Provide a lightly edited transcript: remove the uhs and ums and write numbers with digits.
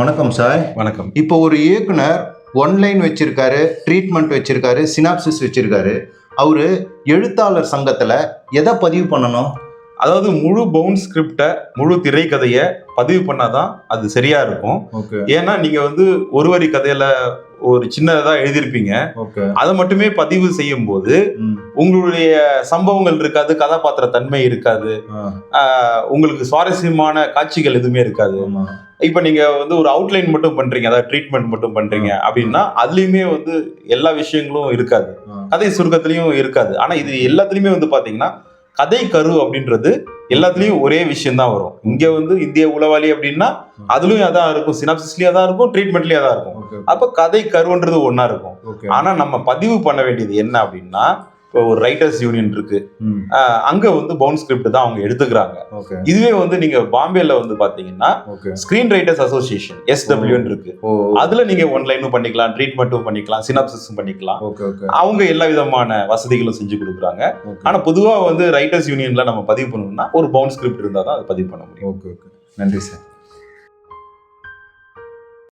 வணக்கம் சார். வணக்கம். இப்போ ஒரு இயக்குனர் ஒன்லைன் வச்சிருக்காரு, ட்ரீட்மெண்ட் வச்சிருக்காரு, சினாப்சிஸ் வச்சிருக்காரு. அவரு எழுத்தாளர் சங்கத்துல எதை பதிவு பண்ணணும்? அதாவது முழு பவுண்ட் ஸ்கிரிப்டை, முழு திரைக்கதையை பதிவு பண்ணாதான் அது சரியா இருக்கும். ஏன்னா நீங்க ஒரு வரி கதையில ஒரு சின்னதா எழுதியிருப்பீங்க. அதை மட்டுமே பதிவு செய்யும் போது உங்களுடைய சம்பவங்கள் இருக்காது, கதாபாத்திர தன்மை இருக்காது, உங்களுக்கு சுவாரஸ்யமான காட்சிகள் எதுவுமே இருக்காது. இப்ப நீங்க ஒரு அவுட்லைன் மட்டும் பண்றீங்க, அதாவது ட்ரீட்மெண்ட் மட்டும் பண்றீங்க அப்படின்னா அதுலயுமே எல்லா விஷயங்களும் இருக்காது, கதை சுருக்கத்திலையும் இருக்காது. ஆனா இது எல்லாத்துலயுமே பாத்தீங்கன்னா கதை கரு அப்படின்றது எல்லாத்துலயும் ஒரே விஷயம் தான் வரும். இங்க இந்திய உளவாளி அப்படின்னா அதுலயும் அதான் இருக்கும், சினாப்சிஸ்லயும் அதான் இருக்கும், ட்ரீட்மெண்ட்லயும் அதான் இருக்கும். அப்ப கதை கருன்றது ஒன்னா இருக்கும். ஆனா நம்ம பதிவு பண்ண வேண்டியது என்ன அப்படின்னா, இப்போ ஒரு ரைட்டர்ஸ் யூனியன் இருக்கு, அங்க பவுண்ட் ஸ்கிரிப்ட் தான் அவங்க எடுத்துக்கிறாங்க. இதுவே நீங்க பாம்பேல பாத்தீங்கன்னா ஸ்கிரீன் ரைட்டர்ஸ் அசோசியேஷன் SW இருக்கு. அதுல நீங்க ஒன்லைனும் பண்ணிக்கலாம், ட்ரீட்மெண்ட்டும் பண்ணிக்கலாம், சினாப்சிஸும் பண்ணிக்கலாம். அவங்க எல்லா விதமான வசதிகளும் செஞ்சு கொடுக்குறாங்க. ஆனா பொதுவா ரைட்டர்ஸ் யூனியன்ல நம்ம பதிவு பண்ணணும்னா ஒரு பவுண்ட் ஸ்கிரிப்ட் இருந்தா தான் அதை பதிவு பண்ண முடியும். நன்றி சார்.